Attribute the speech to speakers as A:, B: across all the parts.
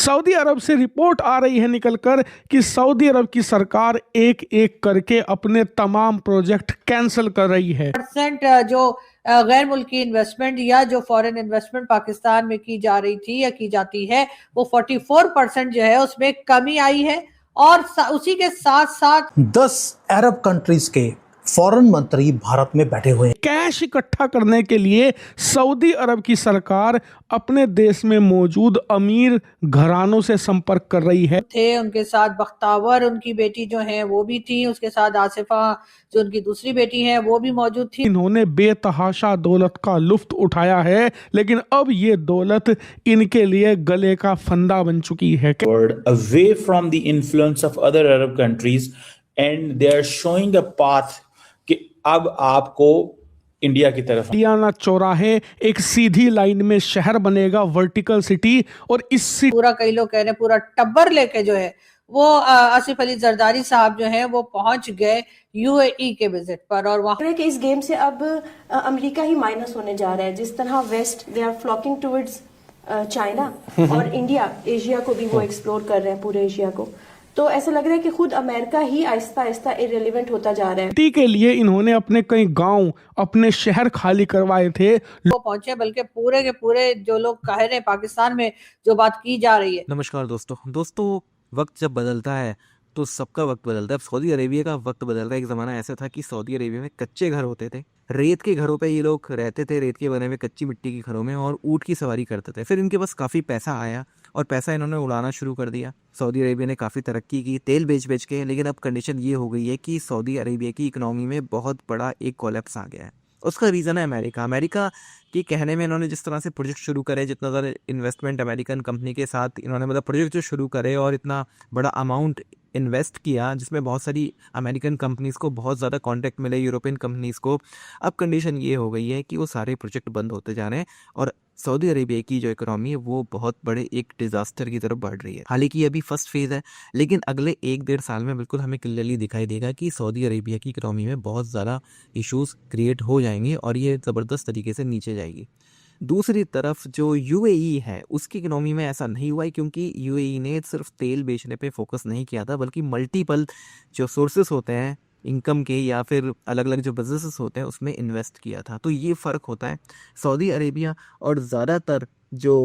A: Saudi अरब से report आ रही है निकलकर कि सऊदी अरब की सरकार एक एक करके अपने तमाम प्रोजेक्ट कैंसिल कर रही है।
B: परसेंट जो गैर मुल्की इन्वेस्टमेंट या जो फॉरेन इन्वेस्टमेंट पाकिस्तान में की जा रही थी या की जाती है वो 44% जो है उसमें कमी आई है। और उसी के साथ साथ
C: 10 अरब कंट्रीज के फॉरेन मंत्री भारत में बैठे हुए हैं।
A: कैश इकट्ठा करने के लिए सऊदी अरब की सरकार अपने देश में मौजूद अमीर घरानों से संपर्क कर रही है।
B: थे उनके साथ बख्तावर उनकी बेटी जो है वो भी थी, उसके साथ आसिफा जो उनकी दूसरी बेटी है वो भी मौजूद थी।
A: इन्होंने बेतहाशा दौलत का लुफ्त उठाया है, लेकिन अब ये दौलत इनके लिए गले का फंदा बन चुकी है।
D: Away from the influence of other Arab countries and they are showing a path कि अब आपको इंडिया की तरफ
A: डियाना चौराहे एक सीधी लाइन में शहर बनेगा, वर्टिकल सिटी। और इससे
B: पूरा कई लोग कह रहे हैं पूरा टब्बर लेके जो है वो आसिफ अली जरदारी साहब जो है वो पहुंच गए यूएई के विजिट पर। और वहां
E: कि इस गेम से अब अमेरिका ही माइनस होने जा रहा है। जिस तरह west they are flocking towards China और इंडिया एशिया को भी वो एक्सप्लोर कर रहे हैं, पूरे एशिया को। तो ऐसा लग रहा है कि खुद अमेरिका ही आहिस्ता आहिस्ता इररिलेवेंट होता जा रहा है।
A: सिटी के लिए इन्होंने अपने कई गांव, अपने शहर खाली करवाए थे।
B: वो पहुंचे, बल्कि पूरे के पूरे जो लोग कह रहे हैं पाकिस्तान में जो बात की जा रही है।
F: नमस्कार दोस्तों, वक्त जब बदलता है तो सबका वक्त बदलता है। अब सऊदी अरेबिया का वक्त बदल रहा है। एक ज़माना ऐसा था कि सऊदी अरेबिया में कच्चे घर होते थे, रेत के घरों पे ये लोग रहते थे, रेत के बने हुए कच्ची मिट्टी के घरों में, और ऊँट की सवारी करते थे। फिर इनके पास काफ़ी पैसा आया और पैसा इन्होंने उड़ाना शुरू कर दिया। सऊदी अरेबिया ने काफ़ी तरक्की की तेल बेच के, लेकिन अब कंडीशन ये हो गई है कि सऊदी अरेबिया की इकनॉमी में बहुत बड़ा एक कोलैप्स आ गया है। उसका रीज़न है अमेरिका के कहने में इन्होंने जिस तरह से प्रोजेक्ट शुरू करे, जितना ज़्यादा इन्वेस्टमेंट अमेरिकन कंपनी के साथ इन्होंने मतलब प्रोजेक्ट जो शुरू करे और इतना बड़ा अमाउंट इन्वेस्ट किया, जिसमें बहुत सारी अमेरिकन कंपनीज़ को बहुत ज़्यादा कॉन्ट्रैक्ट मिले, यूरोपियन कंपनीज़ को। अब कंडीशन ये हो गई है कि वो सारे प्रोजेक्ट बंद होते जा रहे हैं और सऊदी अरेबिया की जो इकोनॉमी है वो बहुत बड़े एक डिज़ास्टर की तरफ बढ़ रही है। हालांकि अभी फर्स्ट फेज़ है, लेकिन अगले 1-1.5 साल में बिल्कुल हमें क्लियरली दिखाई देगा कि सऊदी अरेबिया की इकोनॉमी में बहुत ज़्यादा इश्यूज़ क्रिएट हो जाएंगे और ये ज़बरदस्त तरीके से नीचे जाएगी। दूसरी तरफ जो यूएई है उसकी इकोनॉमी में ऐसा नहीं हुआ है, क्योंकि यूएई ने सिर्फ तेल बेचने पे फोकस नहीं किया था, बल्कि मल्टीपल जो सोर्सेस होते हैं इनकम के या फिर अलग अलग जो बिजनेसेस होते हैं उसमें इन्वेस्ट किया था। तो ये फ़र्क होता है सऊदी अरेबिया और ज़्यादातर जो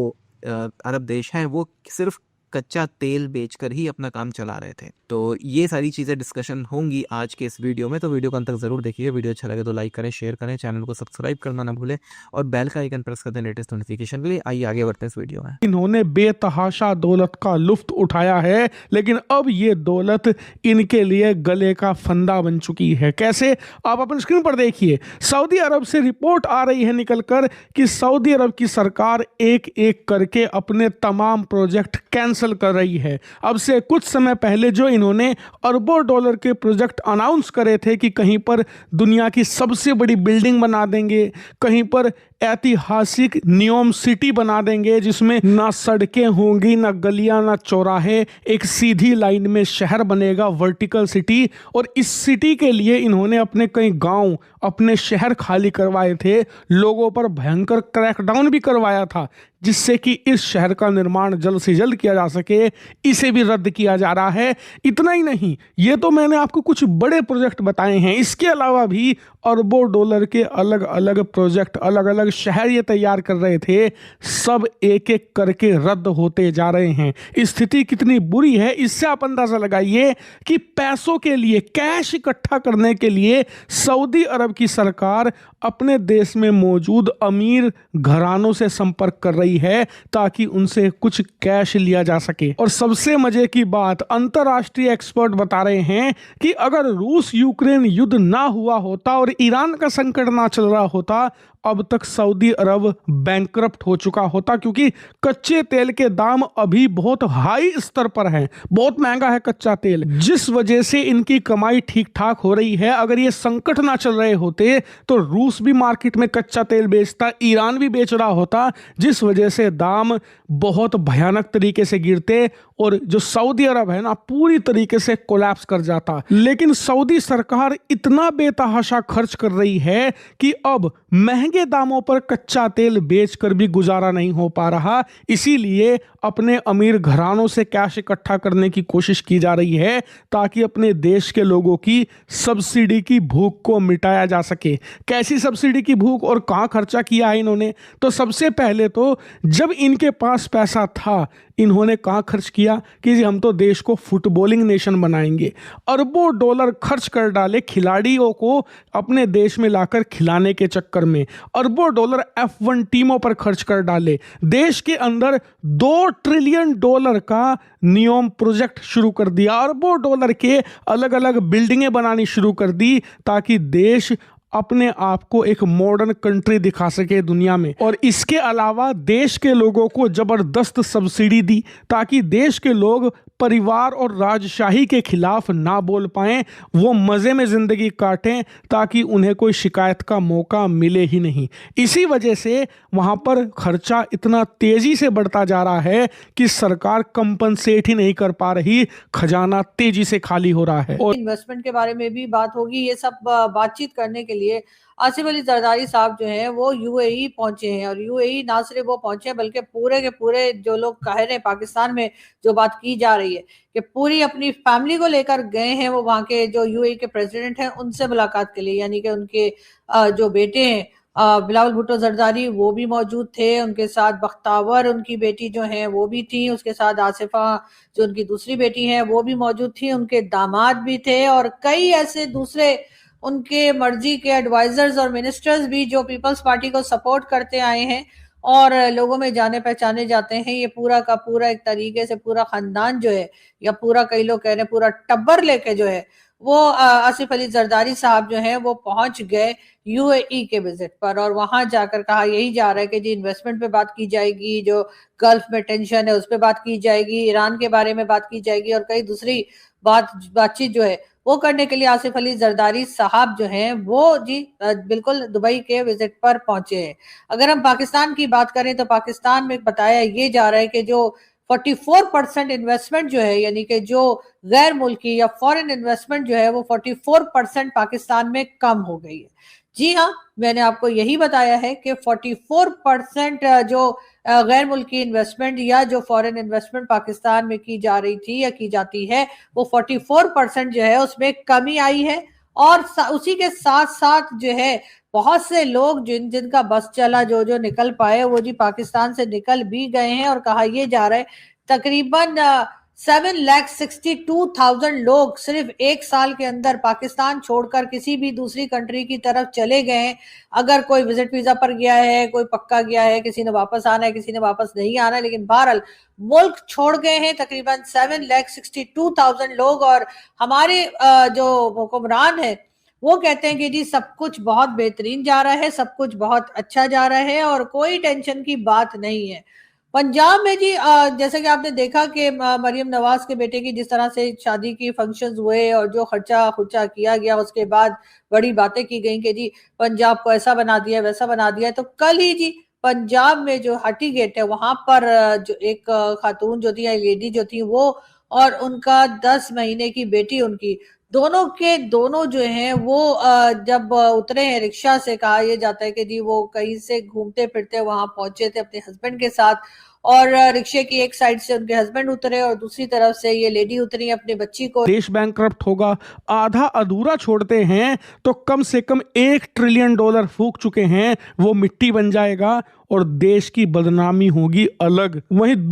F: अरब देश हैं वो सिर्फ कच्चा तेल बेचकर ही अपना काम चला रहे थे। तो ये सारी चीज़ें डिस्कशन होंगी आज के इस वीडियो में, तो वीडियो को अंत तक ज़रूर देखिए। वीडियो अच्छा लगे तो लाइक करें, शेयर करें, चैनल को सब्सक्राइब करना ना भूलें और बेल का आइकन प्रेस कर दें लेटेस्ट नोटिफिकेशन के लिए। आइए आगे बढ़ते हैं इस वीडियो में।
A: इन्होंने बेतहाशा दौलत का लुफ्त उठाया है, लेकिन अब ये दौलत इनके लिए गले का फंदा बन चुकी है। कैसे, आप अपनी स्क्रीन पर देखिए। सऊदी अरब से रिपोर्ट आ रही है निकलकर कि सऊदी अरब की सरकार एक एक करके अपने तमाम प्रोजेक्ट कैंसिल कर रही है। अब से कुछ समय पहले जो इन्होंने अरबों डॉलर के प्रोजेक्ट अनाउंस करे थे कि कहीं पर दुनिया की सबसे बड़ी बिल्डिंग बना देंगे, कहीं पर ऐतिहासिक नियोम सिटी बना देंगे जिसमें ना सड़कें होंगी, ना गलियां, ना चौराहे, एक सीधी लाइन में शहर बनेगा, वर्टिकल सिटी। और इस सिटी के लिए इन्होंने अपने कई गांव, अपने शहर खाली करवाए थे, लोगों पर भयंकर क्रैकडाउन भी करवाया था, जिससे कि इस शहर का निर्माण जल्द से जल्द किया जा सके। इसे भी रद्द किया जा रहा है। इतना ही नहीं, ये तो मैंने आपको कुछ बड़े प्रोजेक्ट बताए हैं, इसके अलावा भी अरबों डॉलर के अलग अलग प्रोजेक्ट, अलग अलग शहर ये तैयार कर रहे थे, सब एक एक करके रद्द होते जा रहे हैं। स्थिति कितनी बुरी है इससे आप अंदाजा लगाइए कि पैसों के लिए, कैश इकट्ठा करने के लिए सऊदी अरब की सरकार अपने देश में मौजूद अमीर घरानों से संपर्क कर रही है ताकि उनसे कुछ कैश लिया जा सके। और सबसे मजे की बात, अंतर्राष्ट्रीय एक्सपर्ट बता रहे हैं कि अगर रूस यूक्रेन युद्ध ना हुआ होता और ईरान का संकट ना चल रहा होता, अब तक सऊदी अरब बैंकरप्ट हो चुका होता, क्योंकि कच्चे तेल के दाम अभी बहुत हाई स्तर पर हैं, बहुत महंगा है कच्चा तेल, जिस वजह से इनकी कमाई ठीक ठाक हो रही है। अगर ये संकट ना चल रहे होते तो रूस भी मार्केट में कच्चा तेल बेचता, ईरान भी बेच रहा होता, जिस वजह से दाम बहुत भयानक तरीके से गिरते और जो सऊदी अरब है ना पूरी तरीके से कोलैप्स कर जाता। लेकिन सऊदी सरकार इतना बेतहाशा खर्च कर रही है कि अब महंगे दामों पर कच्चा तेल बेचकर भी गुजारा नहीं हो पा रहा, इसीलिए अपने अमीर घरानों से कैश इकट्ठा करने की कोशिश की जा रही है ताकि अपने देश के लोगों की सब्सिडी की भूख को मिटाया जा सके। कैसी सब्सिडी की भूख और कहाँ खर्चा किया है इन्होंने? तो सबसे पहले तो जब इनके पास पैसा था, इन्होंने कहाँ खर्च किया कि जी हम तो देश को फुटबॉलिंग नेशन बनाएंगे। अरबों डॉलर खर्च कर डाले खिलाड़ियों को अपने देश में लाकर खिलाने के चक्कर में। अरबों डॉलर F1 टीमों पर खर्च कर डाले। देश के अंदर $2 ट्रिलियन का नियोम प्रोजेक्ट शुरू कर दिया। अरबों डॉलर के अलग अलग बिल्डिंगें बनानी शुरू कर दी ताकि देश अपने आप को एक मॉडर्न कंट्री दिखा सके दुनिया में। और इसके अलावा देश के लोगों को जबरदस्त सब्सिडी दी ताकि देश के लोग परिवार और राजशाही के खिलाफ ना बोल पाएं, वो मज़े में ज़िंदगी काटें ताकि उन्हें कोई शिकायत का मौका मिले ही नहीं। इसी वजह से वहाँ पर खर्चा इतना तेज़ी से बढ़ता जा रहा है कि सरकार कंपनसेट ही नहीं कर पा रही, खजाना तेज़ी से खाली हो रहा है। और
B: इन्वेस्टमेंट के बारे में भी बात होगी। ये सब बातचीत करने के लिए आसिफ अली जरदारी साहब जो हैं वो यूएई पहुंचे हैं, और यूएई ना सिर्फ वो पहुंचे हैं बल्कि पूरे के पूरे जो लोग कह रहे हैं, पाकिस्तान में जो बात की जा रही है कि पूरी अपनी फैमिली को लेकर गए हैं वो वहाँ के जो यूएई के प्रेसिडेंट हैं उनसे मुलाकात के लिए। यानी कि उनके जो बेटे हैं बिलावल भुट्टो जरदारी वो भी मौजूद थे, उनके साथ बख्तावर उनकी बेटी जो है वो भी थी, उसके साथ आसिफा जो उनकी दूसरी बेटी है वो भी मौजूद थी, उनके दामाद भी थे और कई ऐसे दूसरे उनके मर्जी के एडवाइजर्स और मिनिस्टर्स भी जो पीपल्स पार्टी को सपोर्ट करते आए हैं और लोगों में जाने पहचाने जाते हैं। ये पूरा का पूरा एक तरीके से पूरा खानदान जो है, या पूरा कई लोग कह रहे हैं पूरा टब्बर लेके जो है वो आसिफ अली जरदारी साहब जो हैं वो पहुंच गए यूएई के विजिट पर। और वहां जाकर कहा यही जा रहा है कि जी इन्वेस्टमेंट पे बात की जाएगी, जो गल्फ में टेंशन है उस पर बात की जाएगी, ईरान के बारे में बात की जाएगी और कई दूसरी बातचीत जो है वो करने के लिए आसिफ अली जरदारी साहब जो हैं वो जी बिल्कुल दुबई के विजिट पर पहुंचे हैं। अगर हम पाकिस्तान की बात करें तो पाकिस्तान में बताया ये जा रहा है कि जो 44% इन्वेस्टमेंट जो है, यानी कि जो गैर मुल्की या फॉरेन इन्वेस्टमेंट जो है वो 44% पाकिस्तान में कम हो गई है। जी हाँ, मैंने आपको यही बताया है कि 44% जो गैर मुल्की इन्वेस्टमेंट या जो फॉरेन इन्वेस्टमेंट पाकिस्तान में की जा रही थी या की जाती है वो 44% जो है उसमें कमी आई है। और उसी के साथ साथ जो है बहुत से लोग जिनका बस चला जो निकल पाए वो जी पाकिस्तान से निकल भी गए हैं। और कहा यह जा रहा है तकरीबन 7,62,000 लोग सिर्फ एक साल के अंदर पाकिस्तान छोड़कर किसी भी दूसरी कंट्री की तरफ चले गए हैं। अगर कोई विजिट वीजा पर गया है, कोई पक्का गया है, किसी ने वापस आना है, किसी ने वापस नहीं आना है, लेकिन बहरहाल मुल्क छोड़ गए हैं तकरीबन 7,62,000 लोग। और हमारे जो हुक्मरान है वो कहते हैं कि जी सब कुछ बहुत बेहतरीन जा रहा है, सब कुछ बहुत अच्छा जा रहा है और कोई टेंशन की बात नहीं है। पंजाब में जी जैसे कि आपने देखा कि मरियम नवाज के बेटे की जिस तरह से शादी की फंक्शंस हुए और जो खर्चा किया गया, उसके बाद बड़ी बातें की गई कि जी पंजाब को ऐसा बना दिया वैसा बना दिया। तो कल ही जी पंजाब में जो हाटी गेट है वहां पर जो एक खातून जो थी, लेडी जो थी वो और उनका 10 महीने की बेटी उनकी दोनों जो हैं वो जब उतरे हैं रिक्शा से, कहा यह जाता है कि जी वो कहीं से घूमते फिरते वहां पहुंचे थे अपने हस्बैंड के साथ और रिक्शे की एक साइड से उनके हस्बैंड उतरे और दूसरी तरफ से ये लेडी उतरी अपने बच्ची को।
A: देश बैंकक्रप्ट होगा, आधा अधूरा छोड़ते हैं तो कम से कम $1 ट्रिलियन फूंक चुके हैं, वो मिट्टी बन जाएगा और देश की बदनामी होगी अलग। वहीं